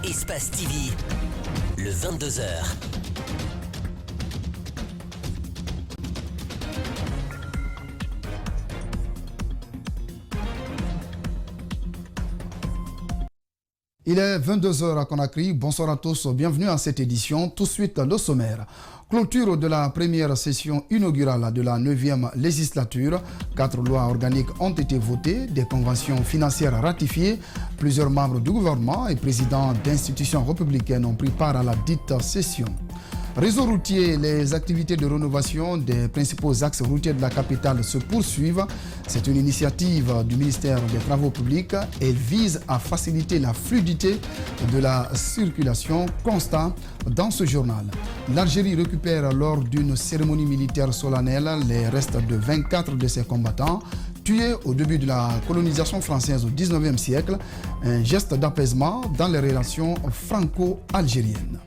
Espace TV, le 22h. Il est 22h à Conakry. Bonsoir à tous. Bienvenue à cette édition. Tout de suite, le sommaire. Clôture de la première session inaugurale de la 9e législature. 4 lois organiques ont été votées, des conventions financières ratifiées. Plusieurs membres du gouvernement et présidents d'institutions républicaines ont pris part à la dite session. Réseau routier, les activités de rénovation des principaux axes routiers de la capitale se poursuivent. C'est une initiative du ministère des Travaux publics. Elle vise à faciliter la fluidité de la circulation, constat dans ce journal. L'Algérie récupère lors d'une cérémonie militaire solennelle les restes de 24 de ses combattants tués au début de la colonisation française au 19e siècle. Un geste d'apaisement dans les relations franco-algériennes.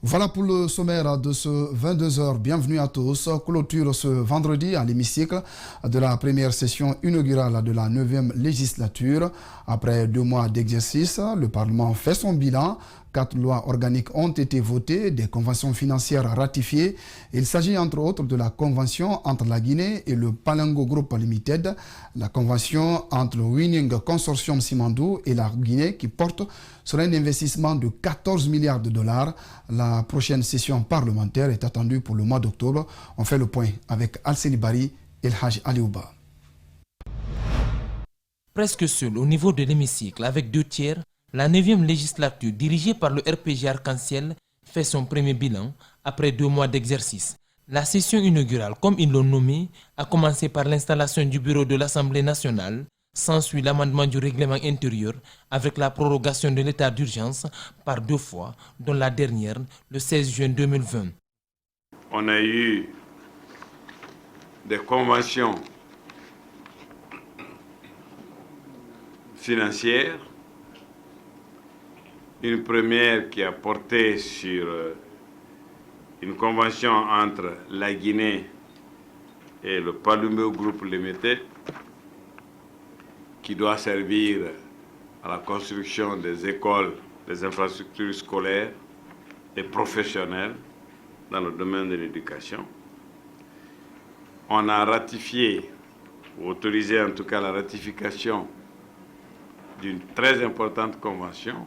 Voilà pour le sommaire de ce 22h. Bienvenue à tous. Clôture ce vendredi à l'hémicycle de la première session inaugurale de la 9e législature. Après 2 mois d'exercice, le Parlement fait son bilan. 4 lois organiques ont été votées, des conventions financières ratifiées. Il s'agit entre autres de la convention entre la Guinée et le Palango Group Limited, la convention entre le Winning Consortium Simandou et la Guinée qui porte sur un investissement de 14 milliards de dollars. La prochaine session parlementaire est attendue pour le mois d'octobre. On fait le point avec Al-Seli Bari et El Haj Aliouba. Presque seul au niveau de l'hémicycle, avec 2 tiers, la 9e législature dirigée par le RPG Arc-en-Ciel fait son premier bilan après 2 mois d'exercice. La session inaugurale, comme ils l'ont nommé, a commencé par l'installation du bureau de l'Assemblée nationale. S'ensuit l'amendement du règlement intérieur avec la prorogation de l'état d'urgence par 2 fois, dont la dernière le 16 juin 2020. On a eu des conventions financières. Une première qui a porté sur une convention entre la Guinée et le Palango Group Limited qui doit servir à la construction des écoles, des infrastructures scolaires et professionnelles dans le domaine de l'éducation. On a ratifié, ou autorisé en tout cas la ratification d'une très importante convention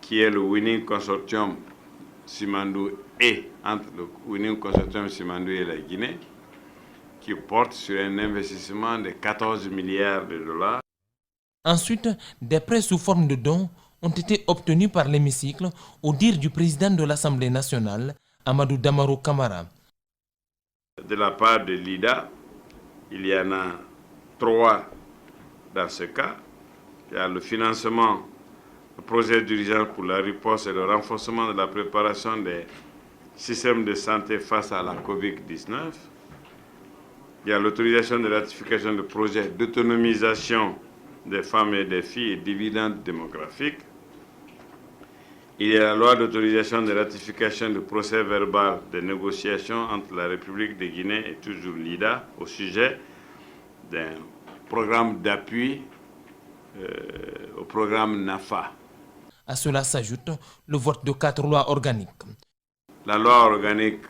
qui est le Winning Consortium Simandou et entre le Winning Consortium Simandou et la Guinée, qui porte sur un investissement de 14 milliards de dollars. Ensuite, des prêts sous forme de dons ont été obtenus par l'hémicycle au dire du président de l'Assemblée nationale, Amadou Damaro Camara. De la part de l'IDA, il y en a 3 dans ce cas. Il y a le financement, le projet d'urgence pour la riposte et le renforcement de la préparation des systèmes de santé face à la COVID-19. Il y a l'autorisation de ratification de projets d'autonomisation des femmes et des filles et dividendes démographiques. Il y a la loi d'autorisation de ratification du procès verbal de négociations entre la République de Guinée et toujours l'IDA au sujet d'un programme d'appui au programme NAFA. À cela s'ajoute le vote de 4 lois organiques. La loi organique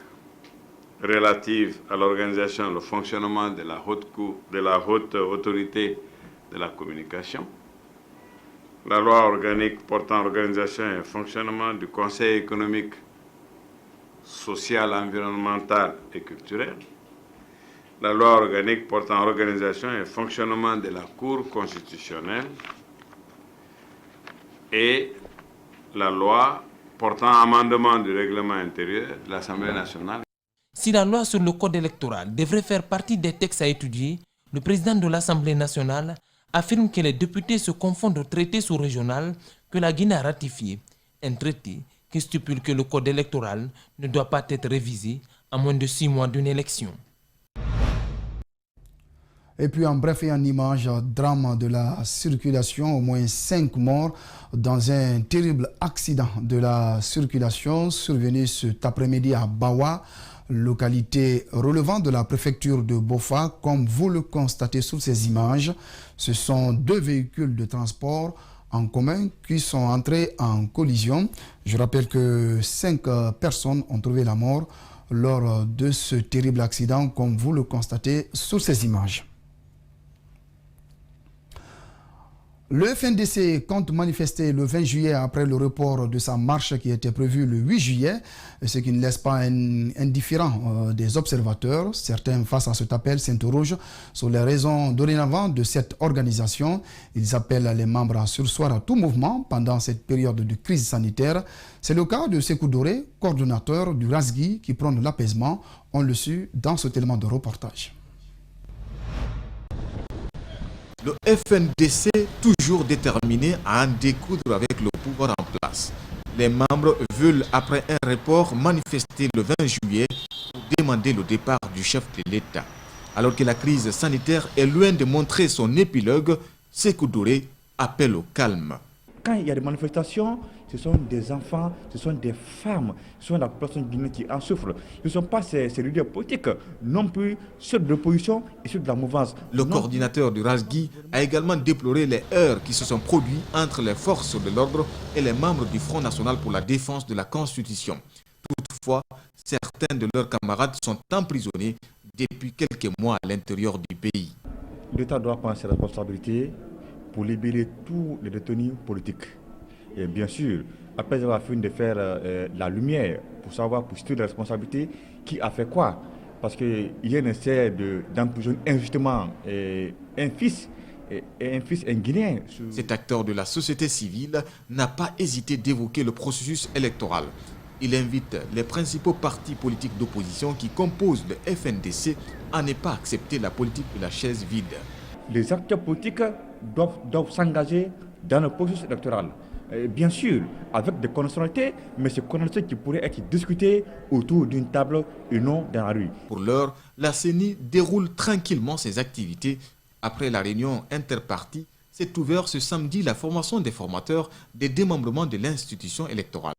relative à l'organisation et le fonctionnement de la haute autorité de la communication. La loi organique portant organisation et fonctionnement du Conseil économique, social, environnemental et culturel. La loi organique portant organisation et fonctionnement de la Cour constitutionnelle et la loi portant amendement du règlement intérieur de l'Assemblée nationale. Si la loi sur le code électoral devrait faire partie des textes à étudier, le président de l'Assemblée nationale affirme que les députés se confondent au traité sous-régional que la Guinée a ratifié, un traité qui stipule que le code électoral ne doit pas être révisé à moins de 6 mois d'une élection. Et puis en bref et en image, drame de la circulation, au moins 5 morts dans un terrible accident de la circulation survenu cet après-midi à Bawa. localité relevant de la préfecture de Bofa. Comme vous le constatez sur ces images, ce sont 2 véhicules de transport en commun qui sont entrés en collision. Je rappelle que 5 personnes ont trouvé la mort lors de ce terrible accident, comme vous le constatez sur ces images. Le FNDC compte manifester le 20 juillet après le report de sa marche qui était prévue le 8 juillet, ce qui ne laisse pas indifférent des observateurs. Certains, face à cet appel, s'interrogent sur les raisons dorénavant de cette organisation. Ils appellent les membres à surseoir à tout mouvement pendant cette période de crise sanitaire. C'est le cas de Sékou Doré, coordonnateur du RASGI, qui prône l'apaisement. On le suit dans ce élément de reportage. Le FNDC, toujours déterminé à en découdre avec le pouvoir en place. Les membres veulent, après un report, manifester le 20 juillet pour demander le départ du chef de l'État. Alors que la crise sanitaire est loin de montrer son épilogue, Sékou Doré appelle au calme. Quand il y a des manifestations, ce sont des enfants, ce sont des femmes, ce sont la population guinéenne qui en souffre. Ce ne sont pas ces leaders politiques, non plus ceux de l'opposition et ceux de la mouvance. Le coordinateur du RASGI a également déploré les heurts qui se sont produits entre les forces de l'ordre et les membres du Front National pour la défense de la Constitution. Toutefois, certains de leurs camarades sont emprisonnés depuis quelques mois à l'intérieur du pays. L'État doit prendre ses responsabilités pour libérer tous les détenus politiques. Et bien sûr, après avoir fini de faire la lumière pour savoir, pour situer les responsabilités, qui a fait quoi. Parce qu'il y a une série d'emprisonner injustement un fils, un Guinéen. Cet acteur de la société civile n'a pas hésité d'évoquer le processus électoral. Il invite les principaux partis politiques d'opposition qui composent le FNDC à ne pas accepter la politique de la chaise vide. Les acteurs politiques doivent s'engager dans le processus électoral. Bien sûr, avec des conditionnalités, mais ces conditionnalités qui pourraient être discutées autour d'une table et non dans la rue. Pour l'heure, la CENI déroule tranquillement ses activités. Après la réunion interpartie, s'est ouvert ce samedi la formation des formateurs des démembrements de l'institution électorale.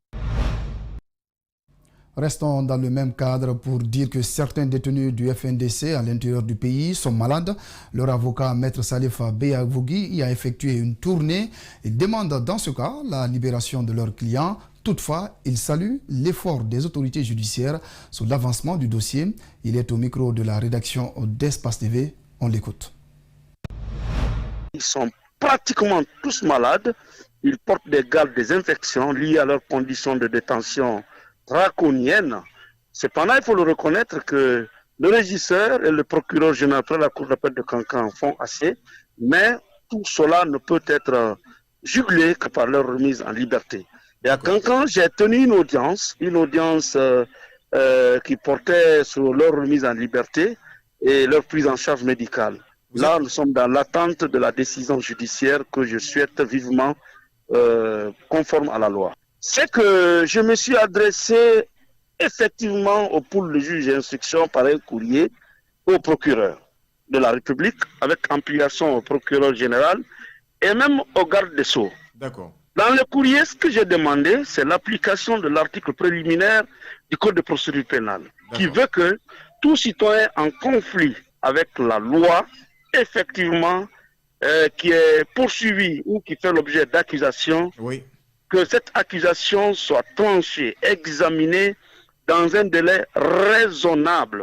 Restons dans le même cadre pour dire que certains détenus du FNDC à l'intérieur du pays sont malades. Leur avocat, Maître Salif Beyavougui, y a effectué une tournée et demande dans ce cas la libération de leurs clients. Toutefois, il salue l'effort des autorités judiciaires sur l'avancement du dossier. Il est au micro de la rédaction d'Espace TV. On l'écoute. Ils sont pratiquement tous malades. Ils portent des gardes des infections liées à leurs conditions de détention draconienne. Cependant, il faut le reconnaître que le régisseur et le procureur général de la Cour d'appel de Cancan font assez, mais tout cela ne peut être jugulé que par leur remise en liberté. Et à Cancan, j'ai tenu une audience qui portait sur leur remise en liberté et leur prise en charge médicale. Là, nous sommes dans l'attente de la décision judiciaire que je souhaite vivement conforme à la loi. C'est que je me suis adressé effectivement au pôle de juge d'instruction par un courrier au procureur de la République, avec ampliation au procureur général et même au garde des Sceaux. D'accord. Dans le courrier, ce que j'ai demandé, c'est l'application de l'article préliminaire du Code de procédure pénale, qui veut que tout citoyen en conflit avec la loi, effectivement, qui est poursuivi ou qui fait l'objet d'accusation, que cette accusation soit tranchée, examinée dans un délai raisonnable.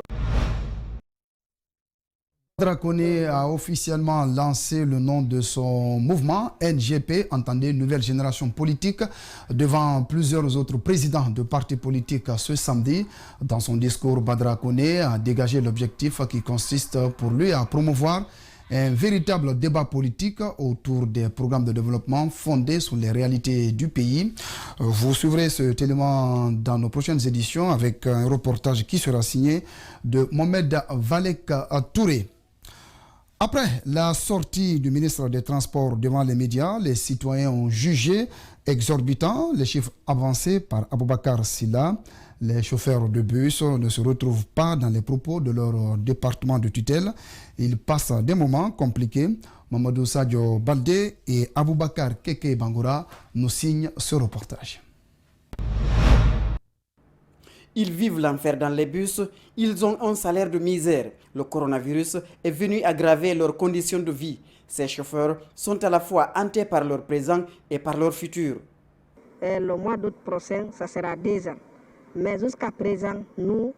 Badra Koné a officiellement lancé le nom de son mouvement NGP, entendez Nouvelle Génération Politique, devant plusieurs autres présidents de partis politiques ce samedi. Dans son discours, Badra Koné a dégagé l'objectif qui consiste pour lui à promouvoir un véritable débat politique autour des programmes de développement fondés sur les réalités du pays. Vous suivrez cet élément dans nos prochaines éditions avec un reportage qui sera signé de Mohamed Valek Touré. Après la sortie du ministre des Transports devant les médias, les citoyens ont jugé exorbitant les chiffres avancés par Aboubakar Silla. Les chauffeurs de bus ne se retrouvent pas dans les propos de leur département de tutelle. Ils passent des moments compliqués. Mamadou Sadio Baldé et Aboubakar Keke Bangoura nous signent ce reportage. Ils vivent l'enfer dans les bus, ils ont un salaire de misère. Le coronavirus est venu aggraver leurs conditions de vie. Ces chauffeurs sont à la fois hantés par leur présent et par leur futur. Le mois d'août prochain, ça sera 2 ans. Mais jusqu'à présent, nous,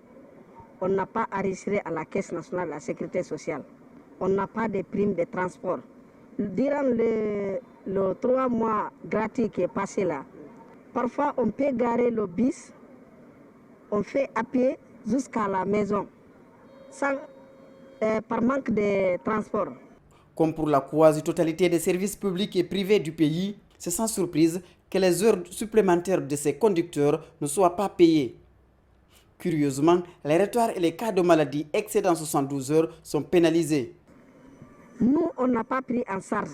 on n'a pas enregistré à la Caisse nationale de la sécurité sociale. On n'a pas de primes de transport. Durant le 3 mois gratuit qui est passé là, parfois on peut garer le bus, on fait à pied jusqu'à la maison, par manque de transport. Comme pour la quasi-totalité des services publics et privés du pays, c'est sans surprise que les heures supplémentaires de ces conducteurs ne soient pas payées. Curieusement, les retards et les cas de maladie excédant 72 heures sont pénalisés. Nous, on n'a pas pris en charge.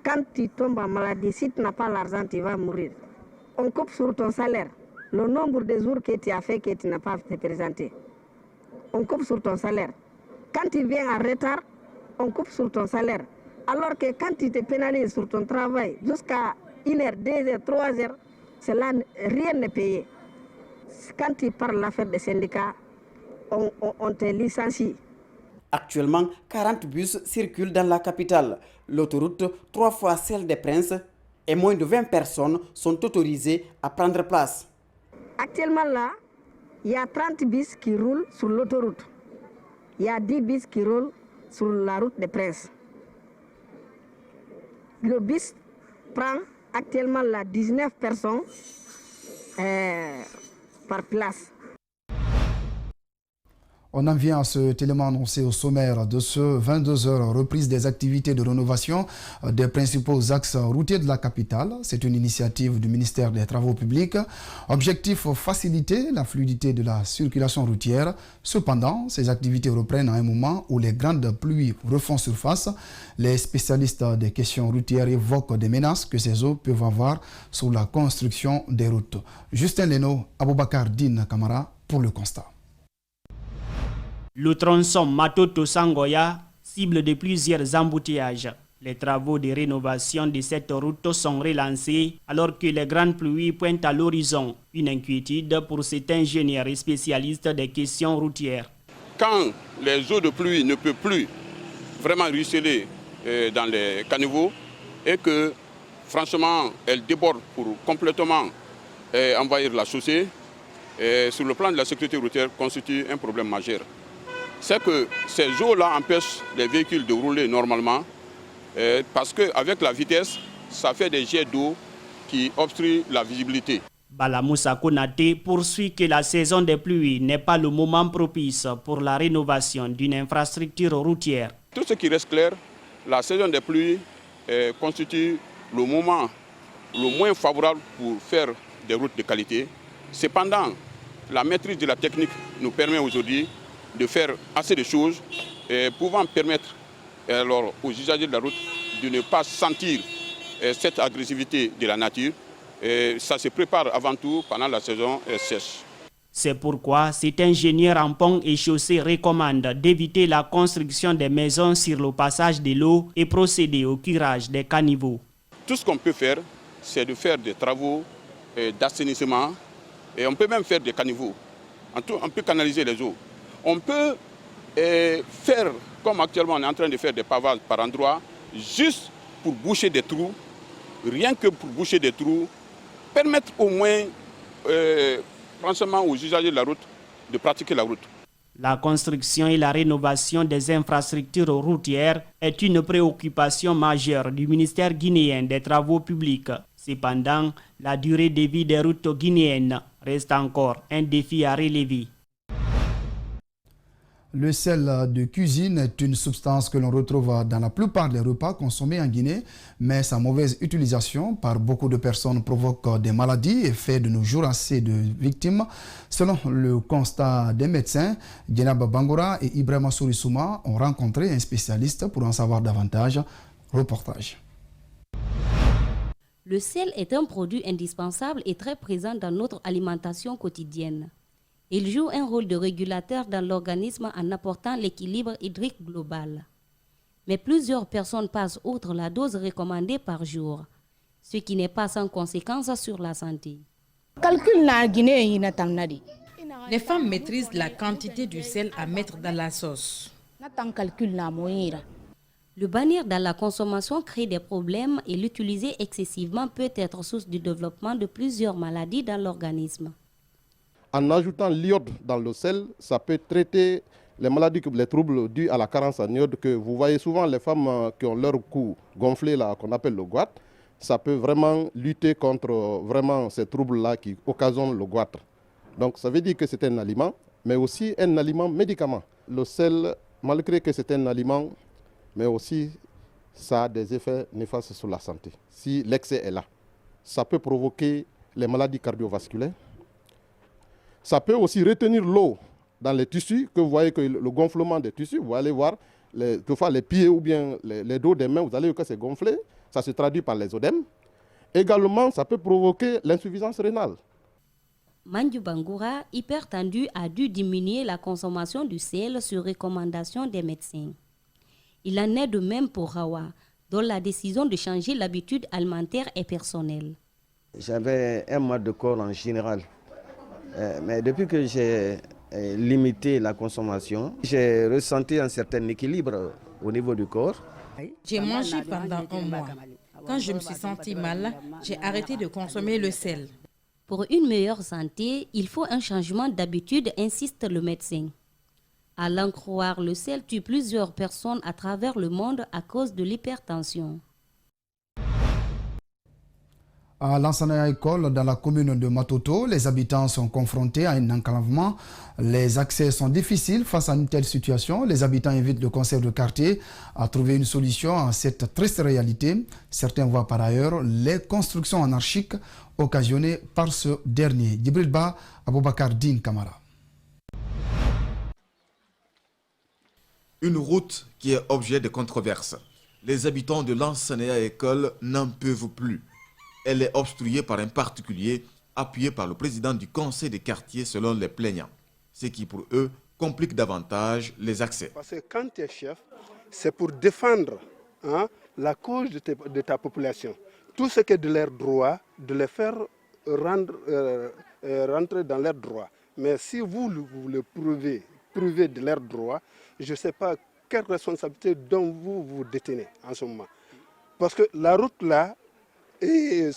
Quand tu tombes en maladie, si tu n'as pas l'argent, tu vas mourir. On coupe sur ton salaire le nombre de jours que tu as fait que tu n'as pas te présenté. On coupe sur ton salaire. Quand tu viens en retard, on coupe sur ton salaire. Alors que quand tu te pénalises sur ton travail jusqu'à 1 heure, 2 heures, 3 heures, cela, rien n'est payé. Quand tu parles l'affaire des syndicats, on te licencie. Actuellement, 40 bus circulent dans la capitale. L'autoroute, 3 fois celle des Princes, et moins de 20 personnes sont autorisées à prendre place. Actuellement là, il y a 30 bus qui roulent sur l'autoroute. Il y a 10 bus qui roulent sur la route des Princes. Le bus prend actuellement là 19 personnes par place. On en vient à cet élément annoncé au sommaire de ce 22h, reprise des activités de rénovation des principaux axes routiers de la capitale. C'est une initiative du ministère des Travaux publics. Objectif, faciliter la fluidité de la circulation routière. Cependant, ces activités reprennent à un moment où les grandes pluies refont surface. Les spécialistes des questions routières évoquent des menaces que ces eaux peuvent avoir sur la construction des routes. Justin Leno, Aboubakar Din Kamara pour le constat. Le tronçon Matoto-Sangoya, cible de plusieurs embouteillages. Les travaux de rénovation de cette route sont relancés alors que les grandes pluies pointent à l'horizon. Une inquiétude pour cet ingénieur et spécialiste des questions routières. Quand les eaux de pluie ne peuvent plus vraiment ruisseler dans les caniveaux et que franchement elles débordent pour complètement envahir la chaussée, sur le plan de la sécurité routière constitue un problème majeur. C'est que ces eaux-là empêchent les véhicules de rouler normalement parce qu'avec la vitesse, ça fait des jets d'eau qui obstruent la visibilité. Bala Moussa Konate poursuit que la saison des pluies n'est pas le moment propice pour la rénovation d'une infrastructure routière. Tout ce qui reste clair, la saison des pluies constitue le moment le moins favorable pour faire des routes de qualité. Cependant, la maîtrise de la technique nous permet aujourd'hui de faire assez de choses pouvant permettre alors, aux usagers de la route de ne pas sentir cette agressivité de la nature. Ça se prépare avant tout pendant la saison sèche. C'est pourquoi cet ingénieur en pont et chaussée recommande d'éviter la construction des maisons sur le passage de l'eau et procéder au curage des caniveaux. Tout ce qu'on peut faire, c'est de faire des travaux d'assainissement et on peut même faire des caniveaux. On peut canaliser les eaux. On peut faire, comme actuellement on est en train de faire des pavages par endroits, juste pour boucher des trous, rien que pour boucher des trous, permettre au moins, franchement, aux usagers de la route de pratiquer la route. La construction et la rénovation des infrastructures routières est une préoccupation majeure du ministère guinéen des Travaux publics. Cependant, la durée de vie des routes guinéennes reste encore un défi à relever. Le sel de cuisine est une substance que l'on retrouve dans la plupart des repas consommés en Guinée, mais sa mauvaise utilisation par beaucoup de personnes provoque des maladies et fait de nos jours assez de victimes. Selon le constat des médecins, Djenab Bangora et Ibrahima Sourissouma ont rencontré un spécialiste pour en savoir davantage. Reportage. Le sel est un produit indispensable et très présent dans notre alimentation quotidienne. Il joue un rôle de régulateur dans l'organisme en apportant l'équilibre hydrique global. Mais plusieurs personnes passent outre la dose recommandée par jour, ce qui n'est pas sans conséquence sur la santé. Les femmes maîtrisent la quantité du sel à mettre dans la sauce. Le bannir dans la consommation crée des problèmes et l'utiliser excessivement peut être source du développement de plusieurs maladies dans l'organisme. En ajoutant l'iode dans le sel, ça peut traiter les maladies, les troubles dus à la carence en iode que vous voyez souvent les femmes qui ont leur cou gonflé, là, qu'on appelle le goitre. Ça peut vraiment lutter contre vraiment ces troubles-là qui occasionnent le goitre. Donc ça veut dire que c'est un aliment, mais aussi un aliment médicament. Le sel, malgré que c'est un aliment, mais aussi ça a des effets néfastes sur la santé. Si l'excès est là, ça peut provoquer les maladies cardiovasculaires. Ça peut aussi retenir l'eau dans les tissus, que vous voyez que le gonflement des tissus, vous allez voir, toutefois les pieds ou bien les dos des mains, vous allez voir que c'est gonflé, ça se traduit par les œdèmes. Également, ça peut provoquer l'insuffisance rénale. Mandiou Bangoura, hypertendu, a dû diminuer la consommation du sel sur recommandation des médecins. Il en est de même pour Rawa, dont la décision de changer l'habitude alimentaire est personnelle. J'avais un mal de corps en général, mais depuis que j'ai limité la consommation, j'ai ressenti un certain équilibre au niveau du corps. J'ai mangé pendant un mois. Quand je me suis sentie mal, j'ai arrêté de consommer le sel. Pour une meilleure santé, il faut un changement d'habitude, insiste le médecin. À l'en croire, le sel tue plusieurs personnes à travers le monde à cause de l'hypertension. À Lansana École, dans la commune de Matoto, les habitants sont confrontés à un enclavement. Les accès sont difficiles face à une telle situation. Les habitants invitent le conseil de quartier à trouver une solution à cette triste réalité. Certains voient par ailleurs les constructions anarchiques occasionnées par ce dernier. Djibril Ba, Aboubakar Din Kamara. Une route qui est objet de controverse. Les habitants de Lansana École n'en peuvent plus. Elle est obstruée par un particulier appuyé par le président du conseil des quartiers selon les plaignants. Ce qui pour eux complique davantage les accès. Parce que quand tu es chef, c'est pour défendre la cause de ta population. Tout ce qui est de leurs droits, de les faire rentrer dans leurs droits. Mais si vous le privez de leurs droits, je ne sais pas quelle responsabilité dont vous vous détenez en ce moment. Parce que la route là, et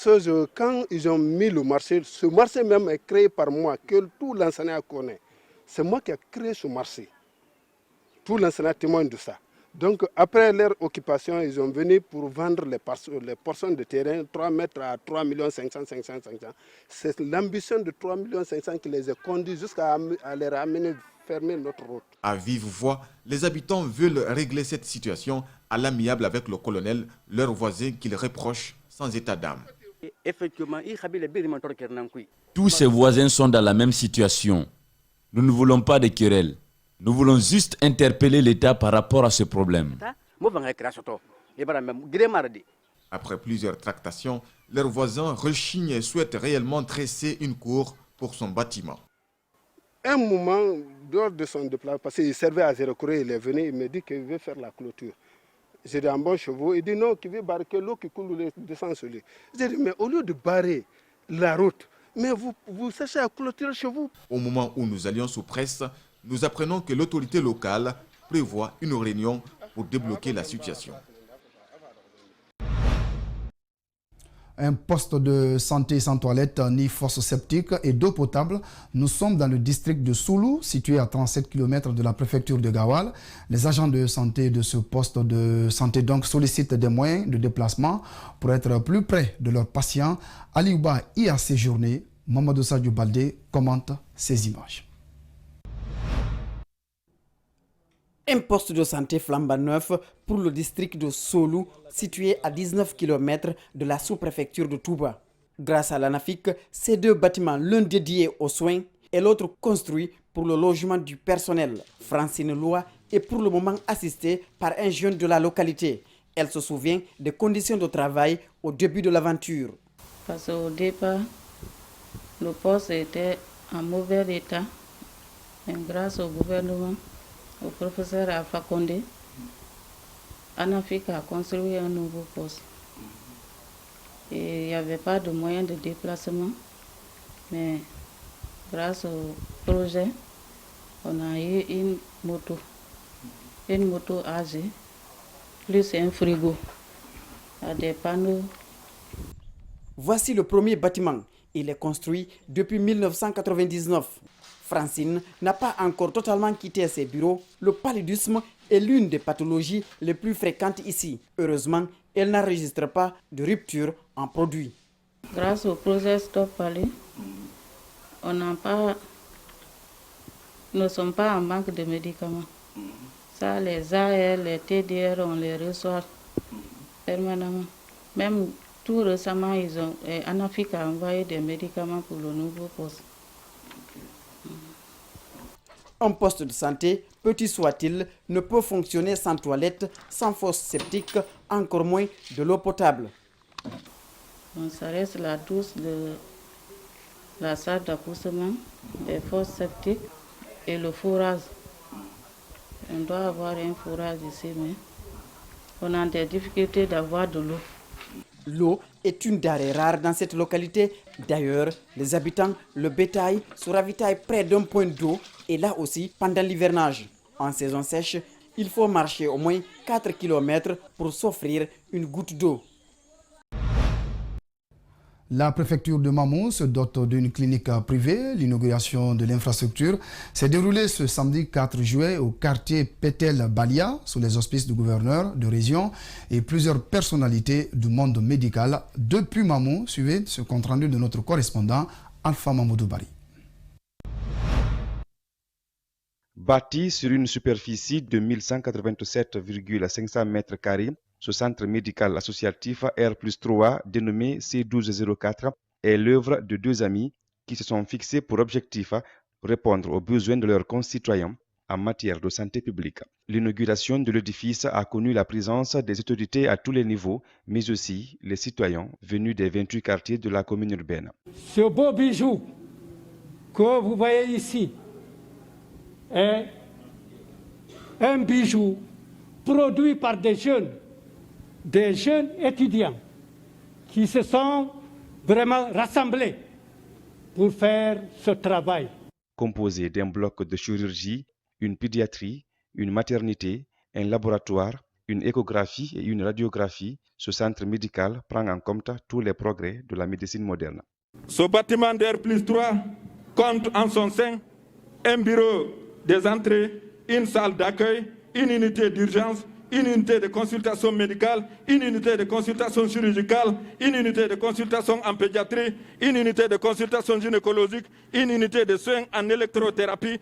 quand ils ont mis le marché, ce marché même est créé par moi, que tout l'enseignant connaît. C'est moi qui ai créé ce marché. Tout l'enseignant témoigne de ça. Donc après leur occupation, ils ont venu pour vendre les portions de terrain, 3 mètres à 3 500 000. C'est l'ambition de 3 500 000 qui les a conduits jusqu'à les ramener fermer notre route. À vive voix, les habitants veulent régler cette situation à l'amiable avec le colonel, leur voisin qu'ils reprochent sans état d'âme. Tous ces voisins sont dans la même situation. Nous ne voulons pas de querelles. Nous voulons juste interpeller l'État par rapport à ce problème. Après plusieurs tractations, leurs voisins rechignent et souhaitent réellement tresser une cour pour son bâtiment. Un moment, dehors de son déplacement, parce qu'il servait à Zéro-Corée, il est venu, il me dit qu'il veut faire la clôture. J'ai dit un bon chevaux, il dit non, qu'il veut barrer l'eau qui coule descend sur lui. J'ai dit, mais au lieu de barrer la route, mais vous cherchez à clôturer chez vous. Au moment où nous allions sous presse, nous apprenons que l'autorité locale prévoit une réunion pour débloquer la situation. Un poste de santé sans toilette ni fosse septique et d'eau potable. Nous sommes dans le district de Soulou, situé à 37 km de la préfecture de Gawal. Les agents de santé de ce poste de santé donc sollicitent des moyens de déplacement pour être plus près de leurs patients. Aliouba y a séjourné. Mamadou Sadio Baldé commente ces images. Un poste de santé flambant neuf pour le district de Soulou, situé à 19 km de la sous-préfecture de Touba. Grâce à l'ANAFIC, ces deux bâtiments, l'un dédié aux soins et l'autre construit pour le logement du personnel. Francine Loa est pour le moment assistée par un jeune de la localité. Elle se souvient des conditions de travail au début de l'aventure. Parce qu'au départ, le poste était en mauvais état, mais grâce au gouvernement, au professeur Alpha Condé, ANAFIC a construit un nouveau poste. Et il n'y avait pas de moyens de déplacement, mais grâce au projet, on a eu une moto âgée, plus un frigo, à des panneaux. Voici le premier bâtiment. Il est construit depuis 1999. Francine n'a pas encore totalement quitté ses bureaux. Le paludisme est l'une des pathologies les plus fréquentes ici. Heureusement, elle n'enregistre pas de rupture en produits. Grâce au projet Stop Palu, nous ne sommes pas en manque de médicaments. Ça, les AR, les TDR, on les reçoit permanemment. Même tout récemment, Anafrique a envoyé des médicaments pour le nouveau poste. Un poste de santé, petit soit-il, ne peut fonctionner sans toilette, sans fosse septique, encore moins de l'eau potable. Donc, ça reste la douce de la salle d'accouchement, des fosses septiques et le fourrage. On doit avoir un fourrage ici, mais on a des difficultés d'avoir de l'eau. L'eau est une denrée rare dans cette localité. D'ailleurs, les habitants, le bétail, se ravitaillent près d'un point d'eau et là aussi pendant l'hivernage. En saison sèche, il faut marcher au moins 4 km pour s'offrir une goutte d'eau. La préfecture de Mamou se dote d'une clinique privée. L'inauguration de l'infrastructure s'est déroulée ce samedi 4 juillet au quartier Pétel-Balia, sous les auspices du gouverneur de région et plusieurs personnalités du monde médical. Depuis Mamou, suivez ce compte-rendu de notre correspondant Alpha Mamoudou Bari. Bâti sur une superficie de 1187,500 m², ce centre médical associatif R+3, dénommé C1204, est l'œuvre de deux amis qui se sont fixés pour objectif répondre aux besoins de leurs concitoyens en matière de santé publique. L'inauguration de l'édifice a connu la présence des autorités à tous les niveaux, mais aussi les citoyens venus des 28 quartiers de la commune urbaine. Ce beau bijou que vous voyez ici est un bijou produit par des jeunes étudiants qui se sont vraiment rassemblés pour faire ce travail. Composé d'un bloc de chirurgie, une pédiatrie, une maternité, un laboratoire, une échographie et une radiographie, ce centre médical prend en compte tous les progrès de la médecine moderne. Ce bâtiment d'R+3 compte en son sein un bureau des entrées, une salle d'accueil, une unité d'urgence, une unité de consultation médicale, une unité de consultation chirurgicale, une unité de consultation en pédiatrie, une unité de consultation gynécologique, une unité de soins en électrothérapie.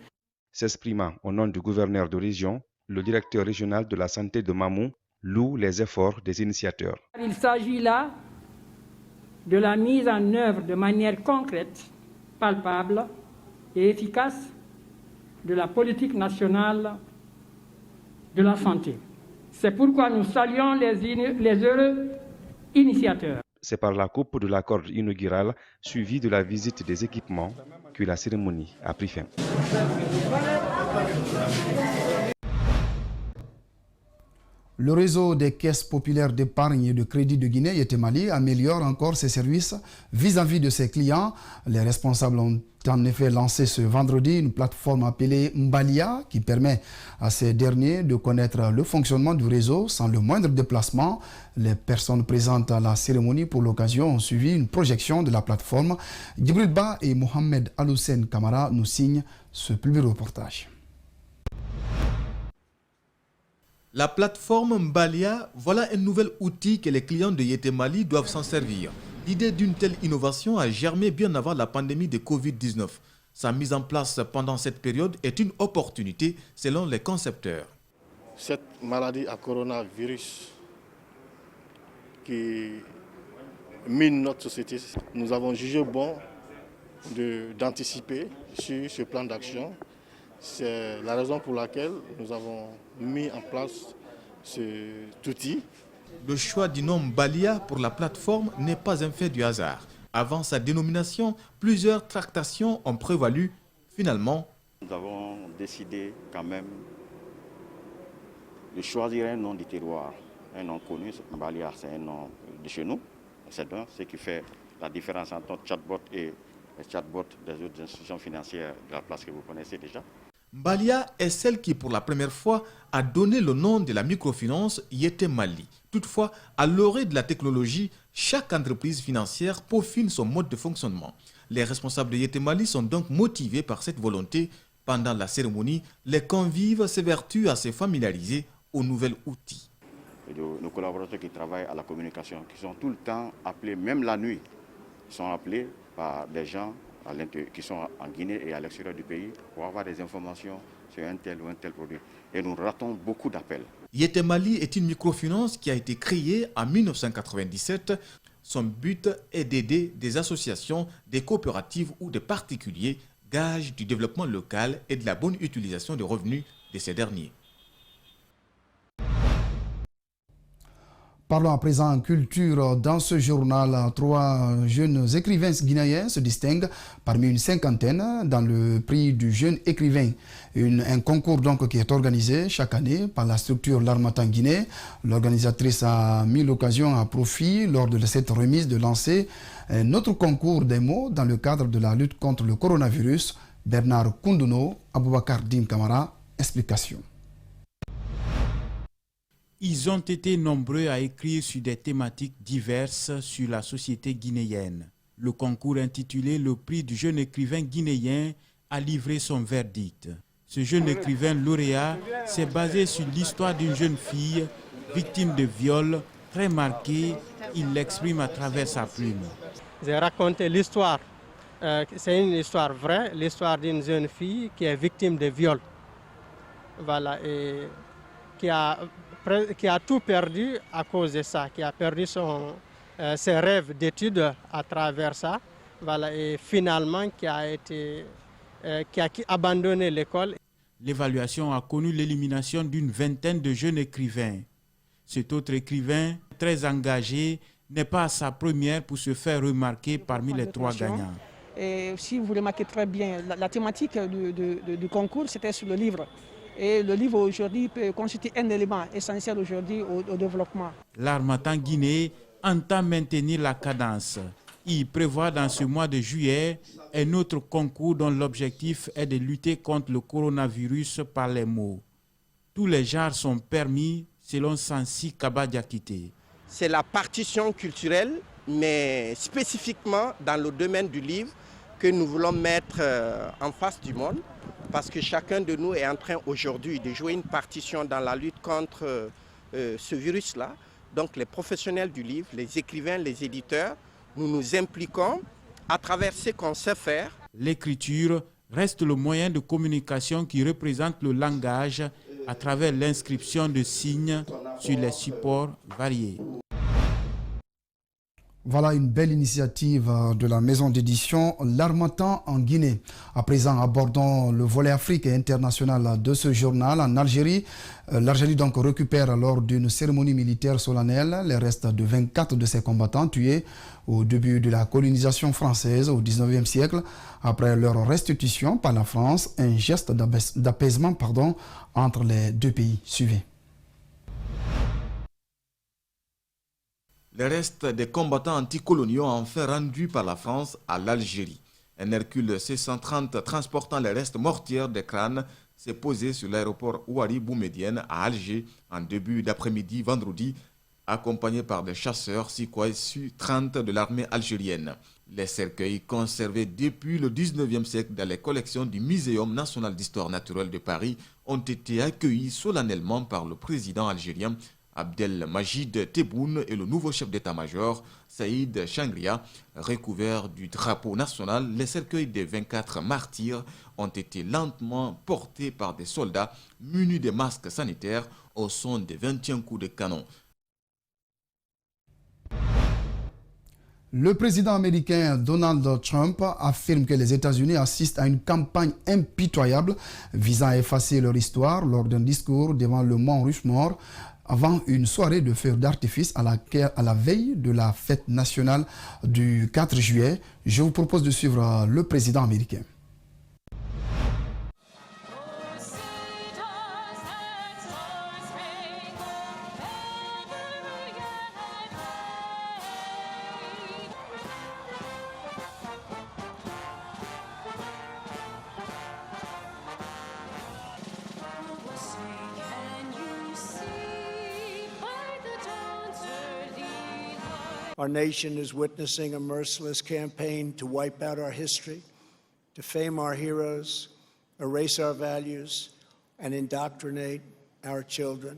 S'exprimant au nom du gouverneur de région, le directeur régional de la santé de Mamou loue les efforts des initiateurs. Il s'agit là de la mise en œuvre de manière concrète, palpable et efficace de la politique nationale de la santé. C'est pourquoi nous saluons les heureux initiateurs. C'est par la coupe de l'accord inaugural, suivi de la visite des équipements, que la cérémonie a pris fin. Le réseau des caisses populaires d'épargne et de crédit de Guinée, Yetemali, améliore encore ses services vis-à-vis de ses clients. Les responsables ont en effet lancé ce vendredi une plateforme appelée Mbalia qui permet à ces derniers de connaître le fonctionnement du réseau sans le moindre déplacement. Les personnes présentes à la cérémonie pour l'occasion ont suivi une projection de la plateforme. Djibril Ba et Mohamed Aloussen Kamara nous signent ce public reportage. La plateforme Mbalia, voilà un nouvel outil que les clients de Yetemali doivent s'en servir. L'idée d'une telle innovation a germé bien avant la pandémie de Covid-19. Sa mise en place pendant cette période est une opportunité selon les concepteurs. Cette maladie à coronavirus qui mine notre société, nous avons jugé bon d'anticiper sur ce plan d'action. C'est la raison pour laquelle nous avons mis en place cet outil. Le choix du nom Mbalia pour la plateforme n'est pas un fait du hasard. Avant sa dénomination, plusieurs tractations ont prévalu. Finalement, nous avons décidé quand même de choisir un nom du terroir, un nom connu. Mbalia, c'est un nom de chez nous. C'est ce qui fait la différence entre notre chatbot et chatbots des autres institutions financières de la place que vous connaissez déjà. Mbalia est celle qui, pour la première fois, a donné le nom de la microfinance Yete Mali. Toutefois, à l'orée de la technologie, chaque entreprise financière peaufine son mode de fonctionnement. Les responsables de Yete Mali sont donc motivés par cette volonté. Pendant la cérémonie, les convives s'évertuent à se familiariser aux nouveaux outils. Et nos collaborateurs qui travaillent à la communication, qui sont tout le temps appelés, même la nuit, sont appelés par des gens qui sont en Guinée et à l'extérieur du pays pour avoir des informations sur un tel ou un tel produit. Et nous ratons beaucoup d'appels. Yete Mali est une microfinance qui a été créée en 1997. Son but est d'aider des associations, des coopératives ou des particuliers, gage du développement local et de la bonne utilisation des revenus de ces derniers. Parlons à présent culture. Dans ce journal, 3 jeunes écrivains guinéens se distinguent parmi une cinquantaine dans le prix du jeune écrivain. Un concours donc qui est organisé chaque année par la structure L'Harmattan Guinée. L'organisatrice a mis l'occasion à profit lors de cette remise de lancer un autre concours des mots dans le cadre de la lutte contre le coronavirus. Bernard Koundouno, Aboubakar Dim Kamara, explication. Ils ont été nombreux à écrire sur des thématiques diverses sur la société guinéenne. Le concours intitulé « Le prix du jeune écrivain guinéen » a livré son verdict. Ce jeune écrivain lauréat s'est basé sur l'histoire d'une jeune fille victime de viol très marquée. Il l'exprime à travers sa plume. J'ai raconté l'histoire. C'est une histoire vraie, l'histoire d'une jeune fille qui est victime de viol. Voilà, et qui a tout perdu à cause de ça, qui a perdu ses rêves d'études à travers ça, voilà, et finalement qui a abandonné l'école. L'évaluation a connu l'élimination d'une vingtaine de jeunes écrivains. Cet autre écrivain, très engagé, n'est pas à sa première pour se faire remarquer parmi les 3 gagnants. Et si vous remarquez très bien, la thématique du concours, c'était sur le livre. Et le livre aujourd'hui peut constituer un élément essentiel aujourd'hui au développement. L'Harmattan Guinée entend maintenir la cadence. Il prévoit dans ce mois de juillet un autre concours dont l'objectif est de lutter contre le coronavirus par les mots. Tous les genres sont permis selon Sansi Kabadiakité. C'est la partition culturelle, mais spécifiquement dans le domaine du livre que nous voulons mettre en face du monde. Parce que chacun de nous est en train aujourd'hui de jouer une partition dans la lutte contre ce virus-là. Donc les professionnels du livre, les écrivains, les éditeurs, nous nous impliquons à travers ce qu'on sait faire. L'écriture reste le moyen de communication qui représente le langage à travers l'inscription de signes sur les supports variés. Voilà une belle initiative de la maison d'édition L'Harmattan en Guinée. À présent, abordons le volet Afrique et international de ce journal. En Algérie, l'Algérie donc récupère lors d'une cérémonie militaire solennelle les restes de 24 de ses combattants tués au début de la colonisation française au XIXe siècle. Après leur restitution par la France, un geste d'apaisement entre les 2 pays. Suivez. Les restes des combattants anticoloniaux enfin rendus par la France à l'Algérie. Un Hercule C-130 transportant les restes mortiers des crânes s'est posé sur l'aéroport Ouari Boumedienne à Alger en début d'après-midi vendredi, accompagné par des chasseurs Sukhoi Su-30 de l'armée algérienne. Les cercueils conservés depuis le 19e siècle dans les collections du Muséum national d'histoire naturelle de Paris ont été accueillis solennellement par le président algérien Abdelmajid Tebboune et le nouveau chef d'état-major, Saïd Changria. Recouverts du drapeau national, les cercueils des 24 martyrs ont été lentement portés par des soldats munis de masques sanitaires au son des 21 coups de canon. Le président américain Donald Trump affirme que les États-Unis assistent à une campagne impitoyable visant à effacer leur histoire lors d'un discours devant le Mont Rushmore avant une soirée de feux d'artifice à la veille de la fête nationale du 4 juillet. Je vous propose de suivre le président américain. Our nation is witnessing a merciless campaign to wipe out our history, defame our heroes, erase our values, and indoctrinate our children.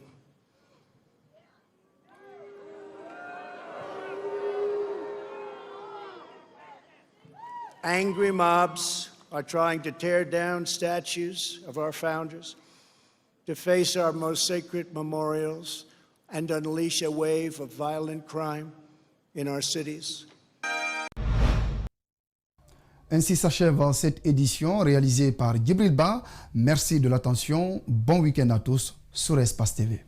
Angry mobs are trying to tear down statues of our founders, deface our most sacred memorials, and unleash a wave of violent crime in our cities. Ainsi s'achève cette édition réalisée par Djibril Ba. Merci de l'attention. Bon week-end à tous sur Espace TV.